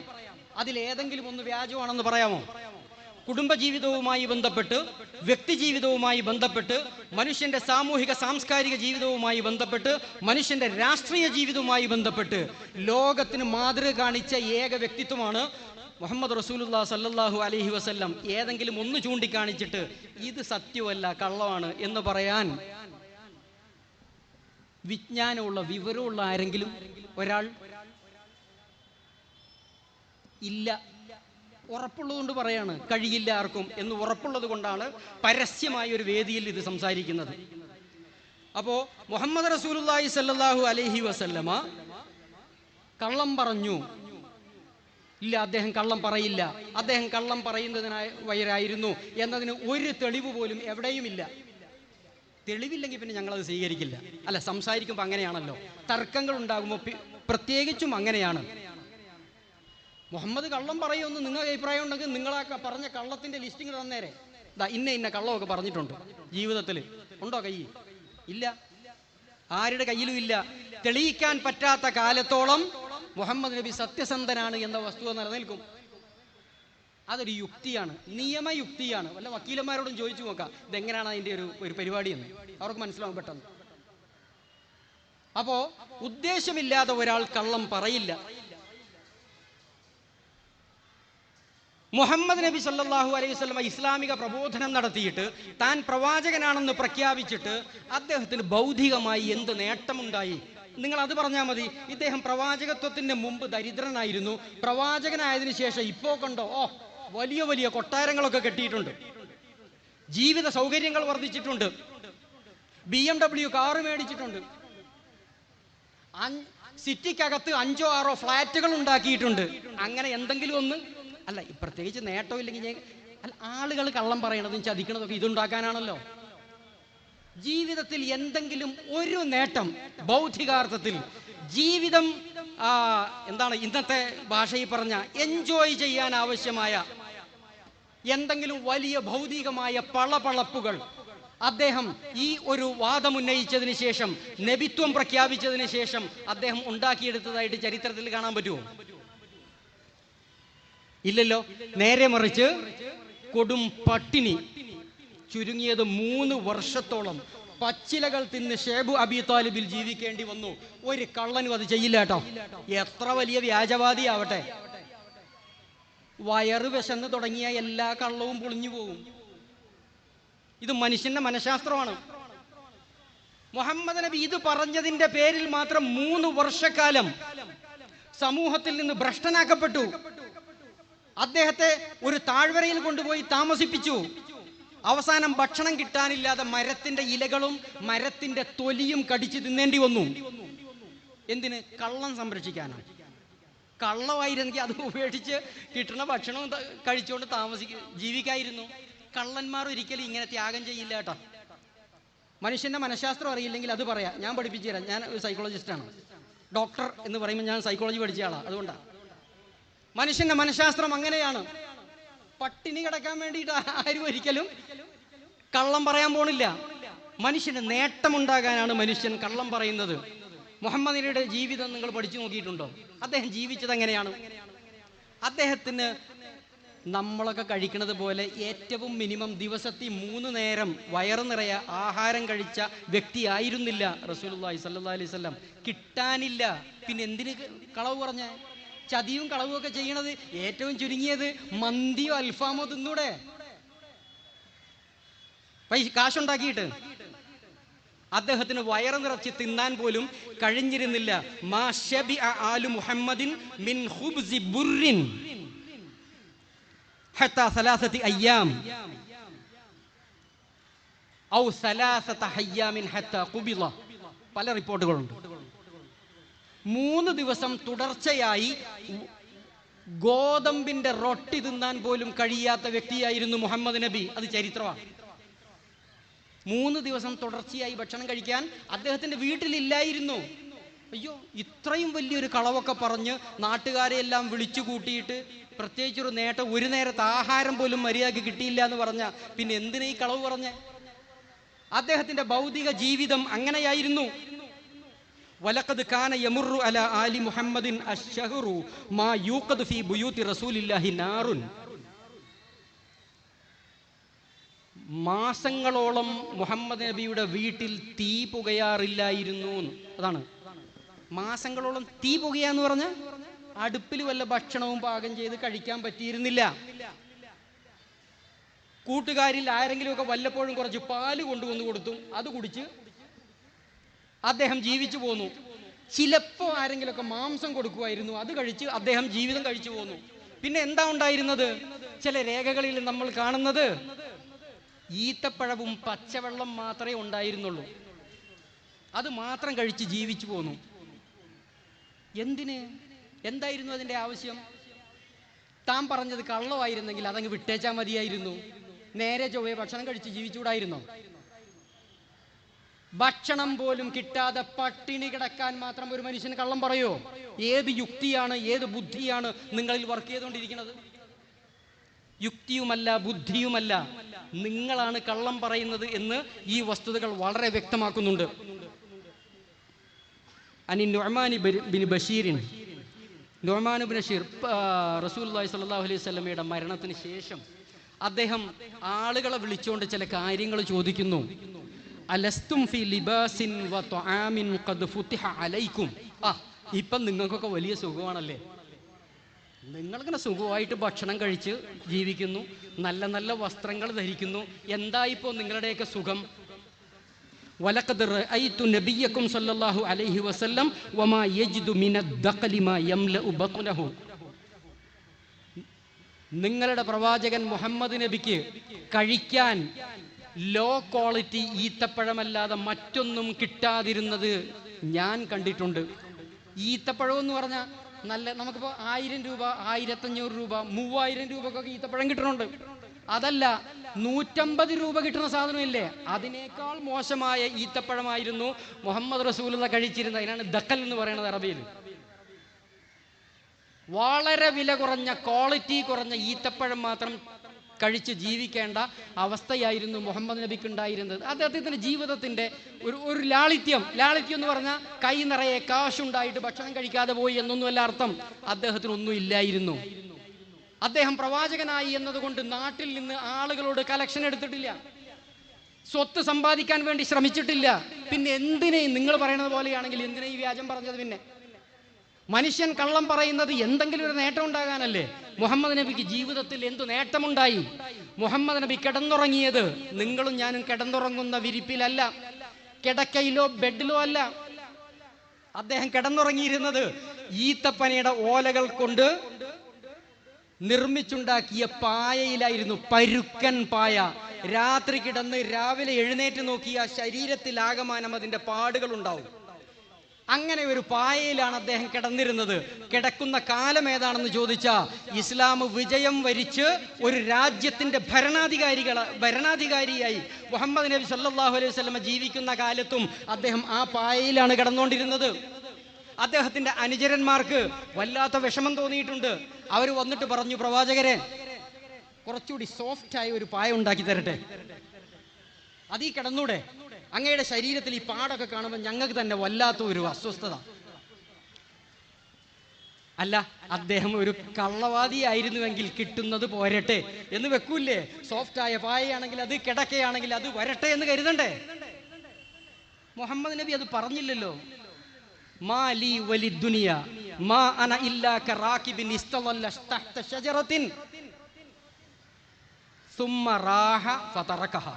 അതിലേതെങ്കിലും ഒന്ന് വ്യാജമാണെന്ന് പറയാമോ? കുടുംബജീവിതവുമായി ബന്ധപ്പെട്ട്, വ്യക്തി ജീവിതവുമായി ബന്ധപ്പെട്ട്, മനുഷ്യന്റെ സാമൂഹിക സാംസ്കാരിക ജീവിതവുമായി ബന്ധപ്പെട്ട്, മനുഷ്യന്റെ രാഷ്ട്രീയ ജീവിതവുമായി ബന്ധപ്പെട്ട് ലോകത്തിന് മാതൃക കാണിച്ച ഏക വ്യക്തിത്വമാണ് മുഹമ്മദ് റസൂലുള്ളാഹി സ്വല്ലല്ലാഹു അലൈഹി വസല്ലം. ഏതെങ്കിലും ഒന്ന് ചൂണ്ടിക്കാണിച്ചിട്ട് ഇത് സത്യമല്ല, കള്ളമാണ് എന്ന് പറയാൻ വിജ്ഞാനമുള്ള, വിവരമുള്ള ആരെങ്കിലും ഒരാൾ ഇല്ല. ഉറപ്പുള്ളതുകൊണ്ട് പറയാണ്, കഴിയില്ല ആർക്കും എന്ന് ഉറപ്പുള്ളത് കൊണ്ടാണ് പരസ്യമായ ഒരു വേദിയിൽ ഇത് സംസാരിക്കുന്നത്. അപ്പോ മുഹമ്മദ് റസൂലുള്ളാഹി സ്വല്ലല്ലാഹു അലൈഹി വസല്ലമ കള്ളം പറഞ്ഞു ഇല്ല, അദ്ദേഹം കള്ളം പറയില്ല, അദ്ദേഹം കള്ളം പറയുന്നതിനായിരുന്നു എന്നതിന് ഒരു തെളിവ് പോലും എവിടെയുമില്ല. തെളിവില്ലെങ്കിൽ പിന്നെ ഞങ്ങളത് സ്വീകരിക്കില്ല. അല്ല, സംസാരിക്കുമ്പോൾ അങ്ങനെയാണല്ലോ, തർക്കങ്ങൾ ഉണ്ടാകുമ്പോൾ പ്രത്യേകിച്ചും അങ്ങനെയാണ്. മുഹമ്മദ് കള്ളം പറയുമെന്ന് നിങ്ങൾക്ക് അഭിപ്രായം ഉണ്ടെങ്കിൽ നിങ്ങൾ ആ പറഞ്ഞ കള്ളത്തിന്റെ ലിസ്റ്റിംഗ് തന്നേരെ. ഇന്ന കള്ളമൊക്കെ പറഞ്ഞിട്ടുണ്ട് ജീവിതത്തിൽ. ഉണ്ടോ കയ്യിൽ? ഇല്ല, ആരുടെ കയ്യിലും ഇല്ല. തെളിയിക്കാൻ പറ്റാത്ത കാലത്തോളം മുഹമ്മദ് നബി സത്യസന്ധനാണ് എന്ന വസ്തുത നിലനിൽക്കും. അതൊരു യുക്തിയാണ്, നിയമയുക്തിയാണ്. വല്ല വക്കീലന്മാരോടും ചോദിച്ചു നോക്കാം ഇതെങ്ങനെയാണ് അതിൻ്റെ ഒരു പരിപാടിയെന്ന്, അവർക്ക് മനസ്സിലാവും പെട്ടെന്ന്. അപ്പോ ഉദ്ദേശമില്ലാതെ ഒരാൾ കള്ളം പറയില്ല. മുഹമ്മദ് നബി സല്ലല്ലാഹു അലൈഹി വസല്ലം ഇസ്ലാമിക പ്രബോധനം നടത്തിയിട്ട് താൻ പ്രവാചകനാണെന്ന് പ്രഖ്യാപിച്ചിട്ട് അദ്ദേഹത്തിന് ഭൗതികമായി എന്ത് നേട്ടമുണ്ടായി? നിങ്ങൾ അത് പറഞ്ഞാൽ മതി. ഇദ്ദേഹം പ്രവാചകത്വത്തിന്റെ മുമ്പ് ദരിദ്രനായിരുന്നു, പ്രവാചകനായതിനു ശേഷം ഇപ്പോ കണ്ടോ വലിയ വലിയ കൊട്ടാരങ്ങളൊക്കെ കെട്ടിയിട്ടുണ്ട്, ജീവിത സൗകര്യങ്ങൾ വർദ്ധിച്ചിട്ടുണ്ട്, BMW കാറ് മേടിച്ചിട്ടുണ്ട്, സിറ്റിക്കകത്ത് 5 or 6 ഫ്ലാറ്റുകൾ ഉണ്ടാക്കിയിട്ടുണ്ട്. അങ്ങനെ എന്തെങ്കിലും ഒന്ന് അല്ല, പ്രത്യേകിച്ച് നേട്ടം ഇല്ലെങ്കിൽ അല്ല, ആളുകൾ കള്ളം പറയണതും ചതിക്കണതൊക്കെ ഇതുണ്ടാക്കാനാണല്ലോ. ജീവിതത്തിൽ എന്തെങ്കിലും ഒരു നേട്ടം, ഭൗതികാർത്ഥത്തിൽ ജീവിതം എന്താണ് ഇന്നത്തെ ഭാഷയിൽ പറഞ്ഞ എൻജോയ് ചെയ്യാൻ ആവശ്യമായ എന്തെങ്കിലും വലിയ ഭൗതികമായ പളപളപ്പുകൾ അദ്ദേഹം ഈ ഒരു വാദമുന്നയിച്ചതിന് ശേഷം, നബിത്വം പ്രഖ്യാപിച്ചതിന് ശേഷം അദ്ദേഹം ഉണ്ടാക്കിയെടുത്തതായിട്ട് ചരിത്രത്തിൽ കാണാൻ പറ്റുമോ? ഇല്ലല്ലോ. നേരെ മറിച്ച് കൊടും പട്ടിണി, ചുരുങ്ങിയത് 3 വർഷത്തോളം പച്ചിലകൾ തിന്ന് ഷേബു അബി താലിബിൽ ജീവിക്കേണ്ടി വന്നു. ഒരു കള്ളനും അത് ചെയ്യില്ല കേട്ടോ, എത്ര വലിയ വ്യാജവാദി ആവട്ടെ. വയറ് വിശന്ന് തുടങ്ങിയ എല്ലാ കള്ളവും പൊളിഞ്ഞു പോകും. ഇത് മനുഷ്യന്റെ മനഃശാസ്ത്രമാണ്. മുഹമ്മദ് നബി ഇത് പറഞ്ഞതിന്റെ പേരിൽ മാത്രം 3 വർഷക്കാലം സമൂഹത്തിൽ നിന്ന് ഭ്രഷ്ടനാക്കപ്പെട്ടു. അദ്ദേഹത്തെ ഒരു താഴ്വരയിൽ കൊണ്ടുപോയി താമസിപ്പിച്ചു. അവസാനം ഭക്ഷണം കിട്ടാനില്ലാതെ മരത്തിന്റെ ഇലകളും മരത്തിന്റെ തൊലിയും കടിച്ചു തിന്നേണ്ടി വന്നു. എന്തിന്? കള്ളം സംരക്ഷിക്കാനാണ്. കള്ളമായിരുന്നെങ്കിൽ അത് ഉപേക്ഷിച്ച് കിട്ടുന്ന ഭക്ഷണം കഴിച്ചുകൊണ്ട് ജീവിക്കായിരുന്നു. കള്ളന്മാർ ഒരിക്കലും ഇങ്ങനെ ത്യാഗം ചെയ്യില്ല കേട്ടോ. മനുഷ്യന്റെ മനഃശാസ്ത്രം അറിയില്ലെങ്കിൽ അത് പറയാം, ഞാൻ പഠിപ്പിച്ചു തരാം. ഞാൻ ഒരു സൈക്കോളജിസ്റ്റാണ്, ഡോക്ടർ എന്ന് പറയുമ്പോൾ ഞാൻ സൈക്കോളജി പഠിച്ച ആളാണ്. അതുകൊണ്ടാണ് മനുഷ്യന്റെ മനഃശാസ്ത്രം അങ്ങനെയാണ്. പട്ടിണി കിടക്കാൻ വേണ്ടിയിട്ട് ആരും ഒരിക്കലും കള്ളം പറയാൻ പോണില്ല. മനുഷ്യന് നേട്ടമുണ്ടാകാനാണ് മനുഷ്യൻ കള്ളം പറയുന്നത്. മുഹമ്മദ് നബിയുടെ ജീവിതം നിങ്ങൾ പഠിച്ചു നോക്കിയിട്ടുണ്ടോ? അദ്ദേഹം ജീവിച്ചത് എങ്ങനെയാണ്? അദ്ദേഹത്തിന് നമ്മളൊക്കെ കഴിക്കുന്നത് പോലെ ഏറ്റവും മിനിമം ദിവസത്തിൽ 3 നേരം വയറ് നിറയെ ആഹാരം കഴിച്ച വ്യക്തിയായിരുന്നില്ല റസൂലുള്ളാഹി സ്വല്ലല്ലാഹി അലൈഹി വസല്ലം. കിട്ടാനില്ല, പിന്നെ എന്തിന് കളവ് പറഞ്ഞ? ചതിയും കളവും ഒക്കെ ചെയ്യണത്? ഏറ്റവും ചുരുങ്ങിയത് മന്തിയോ അൽഫാമോ തിന്നൂടെ, കാശുണ്ടാക്കിയിട്ട്? അദ്ദേഹത്തിന് വയറ് നിറച്ച് തിന്നാൻ പോലും കഴിഞ്ഞിരുന്നില്ല. മാ ശബിഅ ആലു മുഹമ്മദിൻ മിൻ ഖുബ്സി ബുർരിൻ ഹത്താ സലാസതി അയ്യാം ഔ സലാസത അയ്യാമിൻ ഹത്താ ഖുബിള. പല റിപ്പോർട്ടുകളുണ്ട്. 3 ദിവസം തുടർച്ചയായി ഗോതമ്പിന്റെ റൊട്ടി തിന്നാൻ പോലും കഴിയാത്ത വ്യക്തിയായിരുന്നു മുഹമ്മദ് നബി. അത് ചരിത്രമാണ്. 3 ദിവസം തുടർച്ചയായി ഭക്ഷണം കഴിക്കാൻ അദ്ദേഹത്തിന്റെ വീട്ടിലില്ലായിരുന്നു. അയ്യോ, ഇത്രയും വലിയൊരു കളവൊക്കെ പറഞ്ഞ് നാട്ടുകാരെ എല്ലാം വിളിച്ചു കൂട്ടിയിട്ട് പ്രത്യേകിച്ചൊരു നേട്ടം, ഒരു നേരത്തെ ആഹാരം പോലും മര്യാദയ്ക്ക് കിട്ടിയില്ല എന്ന് പറഞ്ഞ പിന്നെ എന്തിനാ ഈ കളവ് പറഞ്ഞ? അദ്ദേഹത്തിന്റെ ഭൗതിക ജീവിതം അങ്ങനെയായിരുന്നു. വലഖദ് കാന യമുറു അലാ ആലി മുഹമ്മദിൻ അശ്ശഹറു മാ യൂഖദ് ഫീ ബുയൂതി റസൂലില്ലാഹി നാറുൻ. മാസങ്ങളോളം മുഹമ്മദ് നബിയുടെ വീട്ടിൽ തീ പുകയാറില്ലായിരുന്നു. അതാണ് മാസങ്ങളോളം തീ പുകയാന്ന് പറഞ്ഞ അടുപ്പിൽ വല്ല ഭക്ഷണവും പാകം ചെയ്ത് കഴിക്കാൻ പറ്റിയിരുന്നില്ല. കൂട്ടുകാരിൽ ആരെങ്കിലുമൊക്കെ വല്ലപ്പോഴും കുറച്ച് പാല് കൊണ്ടുവന്ന് കൊടുത്തും അത് കുടിച്ച് അദ്ദേഹം ജീവിച്ചു പോന്നു. ചിലപ്പോൾ ആരെങ്കിലുമൊക്കെ മാംസം കൊടുക്കുമായിരുന്നു, അത് കഴിച്ച് അദ്ദേഹം ജീവിതം കഴിച്ചു പോന്നു. പിന്നെ എന്താ ഉണ്ടായിരുന്നത്? ചില രേഖകളിൽ നമ്മൾ കാണുന്നത് ഈത്തപ്പഴവും പച്ചവെള്ളം മാത്രമേ ഉണ്ടായിരുന്നുള്ളൂ. അത് മാത്രം കഴിച്ച് ജീവിച്ചു പോന്നു. എന്തിന്? എന്തായിരുന്നു അതിൻ്റെ ആവശ്യം? താൻ പറഞ്ഞത് കള്ളമായിരുന്നെങ്കിൽ അതങ്ങ് വിട്ടേച്ചാൽ മതിയായിരുന്നു. നേരെ ചൊവ്വേ ഭക്ഷണം കഴിച്ച് ജീവിച്ചുകൂടായിരുന്നോ? ഭക്ഷണം പോലും കിട്ടാതെ പട്ടിണി കിടക്കാൻ മാത്രം ഒരു മനുഷ്യന് കള്ളം പറയോ? ഏത് യുക്തിയാണ്, ഏത് ബുദ്ധിയാണ് നിങ്ങളിൽ വർക്ക് ചെയ്തുകൊണ്ടിരിക്കുന്നത്? യുക്തിയുമല്ല, ബുദ്ധിയുമല്ല, നിങ്ങളാണ് കള്ളം പറയുന്നത് എന്ന് ഈ വസ്തുതകൾ വളരെ വ്യക്തമാക്കുന്നുണ്ട്. അനി നുഅ്മാൻ ബിൻ ബഷീറിൻ, നുഅ്മാൻ ബിൻ ബഷീർ റസൂലുള്ളാഹി സ്വല്ലല്ലാഹു അലൈഹി വസല്ലമയുടെ മരണത്തിന് ശേഷം അദ്ദേഹം ആളുകളെ വിളിച്ചുകൊണ്ട് ചില കാര്യങ്ങൾ ചോദിക്കുന്നു. അലസ്തും ഫി ലിബാസിൻ വ തുആമിൻ ഖദ് ഫുതിഹ അലൈക്കും. ഇപ്പം നിങ്ങൾക്കൊക്കെ വലിയ സുഖമാണല്ലേ, നിങ്ങളിങ്ങനെ സുഖമായിട്ട് ഭക്ഷണം കഴിച്ച് ജീവിക്കുന്നു, നല്ല നല്ല വസ്ത്രങ്ങൾ ധരിക്കുന്നു, എന്തായിപ്പോൾ നിങ്ങളുടെയൊക്കെ സുഖം? വലഖദ് റഅയ്തു നബിയക്കും സല്ലല്ലാഹു അലൈഹി വസല്ലം വമാ യജിദു മിനദ്ദഖലി മാ യംലഉ ബത്നഹു. നിങ്ങളുടെ പ്രവാചകൻ മുഹമ്മദ് നബിക്ക് കഴിക്കാൻ ലോ ക്വാളിറ്റി ഈത്തപ്പഴമല്ലാതെ മറ്റൊന്നും കിട്ടാതിരുന്നത് ഞാൻ കണ്ടിട്ടുണ്ട്. ഈത്തപ്പഴം എന്ന് പറഞ്ഞാൽ നല്ല, നമുക്കിപ്പോൾ 1000 രൂപ, 1500 രൂപ, 3000 രൂപക്കൊക്കെ ഈത്തപ്പഴം കിട്ടുന്നുണ്ട്. അതല്ല, 150 രൂപ കിട്ടുന്ന സാധനമില്ലേ, അതിനേക്കാൾ മോശമായ ഈത്തപ്പഴമായിരുന്നു മുഹമ്മദ് റസൂലുള്ളാഹി കഴിച്ചിരുന്നത്. അതിനാണ് ദഖൽ എന്ന് പറയുന്നത് അറബിയിൽ. വളരെ വില കുറഞ്ഞ, ക്വാളിറ്റി കുറഞ്ഞ ഈത്തപ്പഴം മാത്രം കഴിച്ച് ജീവിക്കേണ്ട അവസ്ഥയായിരുന്നു മുഹമ്മദ് നബിക്ക് ഉണ്ടായിരുന്നത്. അദ്ദേഹത്തിന്റെ ജീവിതത്തിന്റെ ഒരു ലാളിത്യം എന്ന് പറഞ്ഞാൽ കൈ നിറയെ കാശുണ്ടായിട്ട് ഭക്ഷണം കഴിക്കാതെ പോയി എന്നൊന്നുമല്ല അർത്ഥം. അദ്ദേഹത്തിനൊന്നും ഇല്ലായിരുന്നു. അദ്ദേഹം പ്രവാചകനായി എന്നതുകൊണ്ട് നാട്ടിൽ നിന്ന് ആളുകളോട് കലക്ഷൻ എടുത്തിട്ടില്ല, സ്വത്ത് സമ്പാദിക്കാൻ വേണ്ടി ശ്രമിച്ചിട്ടില്ല. പിന്നെ എന്തിനെ നിങ്ങൾ പറയുന്നത് പോലെയാണെങ്കിൽ എന്തിനാ ഈ വ്യാജം പറഞ്ഞത്? പിന്നെ മനുഷ്യൻ കള്ളം പറയുന്നത് എന്തെങ്കിലും ഒരു നേട്ടം ഉണ്ടാകാനല്ലേ? മുഹമ്മദ് നബിക്ക് ജീവിതത്തിൽ എന്തു നേട്ടമുണ്ടായി? മുഹമ്മദ് നബി കിടന്നുറങ്ങിയത് നിങ്ങളും ഞാനും കിടന്നുറങ്ങുന്ന വിരിപ്പിലല്ല, കിടക്കയിലോ ബെഡിലോ അല്ല. അദ്ദേഹം കിടന്നുറങ്ങിയിരുന്നത് ഈത്തപ്പനയുടെ ഓലകൾ കൊണ്ട് നിർമ്മിച്ചുണ്ടാക്കിയ പായയിലായിരുന്നു, പരുക്കൻ പായ. രാത്രി കിടന്ന് രാവിലെ എഴുന്നേറ്റ് നോക്കിയ ശരീരത്തിലാകമാനം അതിന്റെ പാടുകൾ ഉണ്ടാവും. അങ്ങനെ ഒരു പായയിലാണ് അദ്ദേഹം കിടന്നിരുന്നത്. കിടക്കുന്ന കാലം ഏതാണെന്ന് ചോദിച്ചാൽ ഇസ്ലാം വിജയം വരിച്ച് ഒരു രാജ്യത്തിന്റെ ഭരണാധികാരിയായി മുഹമ്മദ് നബി സല്ലല്ലാഹു അലൈഹി വസല്ലം ജീവിക്കുന്ന കാലത്തും അദ്ദേഹം ആ പായയിലാണ് കിടന്നുകൊണ്ടിരുന്നത്. അദ്ദേഹത്തിന്റെ അനുചരന്മാർക്ക് വല്ലാത്ത വിഷമം തോന്നിയിട്ടുണ്ട്. അവർ വന്നിട്ട് പറഞ്ഞു, പ്രവാചകരെ, കുറച്ചുകൂടി സോഫ്റ്റായ ഒരു പായ ഉണ്ടാക്കി തരട്ടെ, അതീ കിടന്നൂടെ? അങ്ങയുടെ ശരീരത്തിൽ ഈ പാടൊക്കെ കാണുമ്പോൾ ഞങ്ങൾക്ക് തന്നെ വല്ലാത്ത ഒരു അസ്വസ്ഥത. അല്ല, അദ്ദേഹം ഒരു കള്ളവാദിയായിരുന്നുവെങ്കിൽ കിട്ടുന്നത് പോരട്ടെ എന്ന് വെക്കൂല്ലേ? സോഫ്റ്റായ പായയാണെങ്കിൽ അത്, കിടക്കയാണെങ്കിൽ അത് വരട്ടെ എന്ന് കരുതണ്ടേ? മുഹമ്മദ് നബി അത് പറഞ്ഞില്ലല്ലോ. മാലി വലി ദുനിയ മാ അന ഇല്ലാ കറാകിബിൻ ഇസ്തളല്ല തഹ്ത ഷജറത്തിൻ സുമ്മ റാഹ ഫതറകഹ.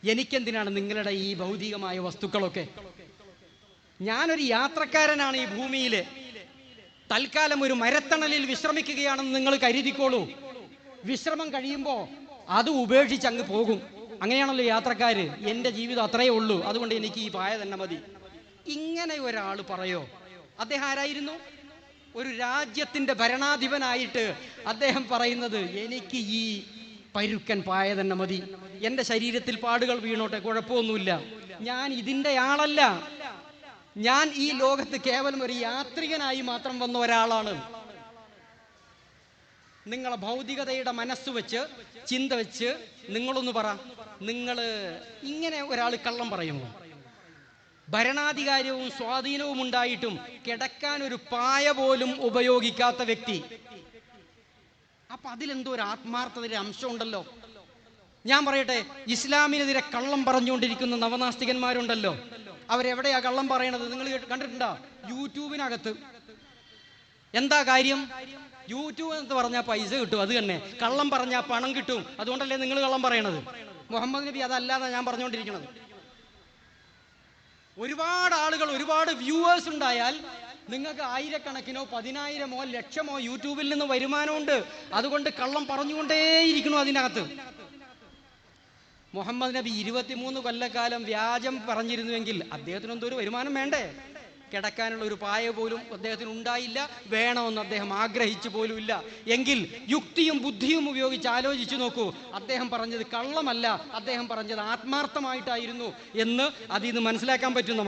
എനിക്കെന്തിനാണ് നിങ്ങളുടെ ഈ ഭൗതികമായ വസ്തുക്കളൊക്കെ? ഞാനൊരു യാത്രക്കാരനാണ് ഈ ഭൂമിയിൽ. തൽക്കാലം ഒരു മരത്തണലിൽ വിശ്രമിക്കുകയാണെന്ന് നിങ്ങൾ കരുതിക്കോളൂ. വിശ്രമം കഴിയുമ്പോൾ അത് ഉപേക്ഷിച്ച് അങ്ങ് പോകും. അങ്ങനെയാണല്ലോ യാത്രക്കാര്. എൻ്റെ ജീവിതം അത്രയേ ഉള്ളൂ, അതുകൊണ്ട് എനിക്ക് ഈ പായ തന്നെ മതി. ഇങ്ങനെ ഒരാൾ പറയോ? അദ്ദേഹം ആരായിരുന്നു? ഒരു രാജ്യത്തിൻ്റെ ഭരണാധിപനായിട്ട് അദ്ദേഹം പറയുന്നത് എനിക്ക് ഈ പരുക്കൻ പായ തന്നെ മതി, എൻ്റെ ശരീരത്തിൽ പാടുകൾ വീണോട്ടെ, കുഴപ്പമൊന്നുമില്ല, ഞാൻ ഇതിൻ്റെ ആളല്ല, ഞാൻ ഈ ലോകത്ത് കേവലം ഒരു യാത്രികനായി മാത്രം വന്ന ഒരാളാണ്. നിങ്ങളെ ഭൗതികതയുടെ മനസ്സ് വെച്ച്, ചിന്ത വെച്ച് നിങ്ങളൊന്ന് പറ, നിങ്ങൾ ഇങ്ങനെ ഒരാൾ കള്ളം പറയുമോ? ഭരണാധികാരവും സ്വാധീനവും ഉണ്ടായിട്ടും കിടക്കാൻ ഒരു പായ പോലും ഉപയോഗിക്കാത്ത വ്യക്തി. അപ്പൊ അതിലെന്തോ ഒരു ആത്മാർത്ഥതയുടെ അംശം ഉണ്ടല്ലോ. ഞാൻ പറയട്ടെ, ഇസ്ലാമിനെതിരെ കള്ളം പറഞ്ഞുകൊണ്ടിരിക്കുന്ന നവനാസ്തികന്മാരുണ്ടല്ലോ, അവരെവിടെയാ കള്ളം പറയണത്? നിങ്ങൾ കണ്ടിട്ടുണ്ടോ? യൂട്യൂബിനകത്ത്. എന്താ കാര്യം? യൂട്യൂബ് എന്ന് പറഞ്ഞാൽ പൈസ കിട്ടും, അത് തന്നെ. കള്ളം പറഞ്ഞാൽ പണം കിട്ടും, അതുകൊണ്ടല്ലേ നിങ്ങൾ കള്ളം പറയണത്? മുഹമ്മദ് നബി അതല്ലാതെ ഞാൻ പറഞ്ഞുകൊണ്ടിരിക്കുന്നത്. ഒരുപാട് ആളുകൾ, ഒരുപാട് വ്യൂവേഴ്സ് ഉണ്ടായാൽ നിങ്ങൾക്ക് ആയിരക്കണക്കിനോ 10,000-ഓ ലക്ഷമോ യൂട്യൂബിൽ നിന്ന് വരുമാനമുണ്ട്. അതുകൊണ്ട് കള്ളം പറഞ്ഞുകൊണ്ടേയിരിക്കുന്നു അതിനകത്ത്. മുഹമ്മദ് നബി 23 കൊല്ലക്കാലം വ്യാജം പറഞ്ഞിരുന്നുവെങ്കിൽ അദ്ദേഹത്തിന് എന്തോ ഒരു വരുമാനം വേണ്ടേ? കിടക്കാനുള്ള ഒരു പായ പോലും അദ്ദേഹത്തിന് ഉണ്ടായില്ല, വേണമെന്ന് അദ്ദേഹം ആഗ്രഹിച്ചു പോലും ഇല്ല. എങ്കിൽ യുക്തിയും ബുദ്ധിയും ഉപയോഗിച്ച് ആലോചിച്ചു നോക്കൂ. അദ്ദേഹം പറഞ്ഞത് കള്ളമല്ല, അദ്ദേഹം പറഞ്ഞത് ആത്മാർത്ഥമായിട്ടായിരുന്നു എന്ന് അതിൽ നിന്ന് മനസ്സിലാക്കാൻ പറ്റും.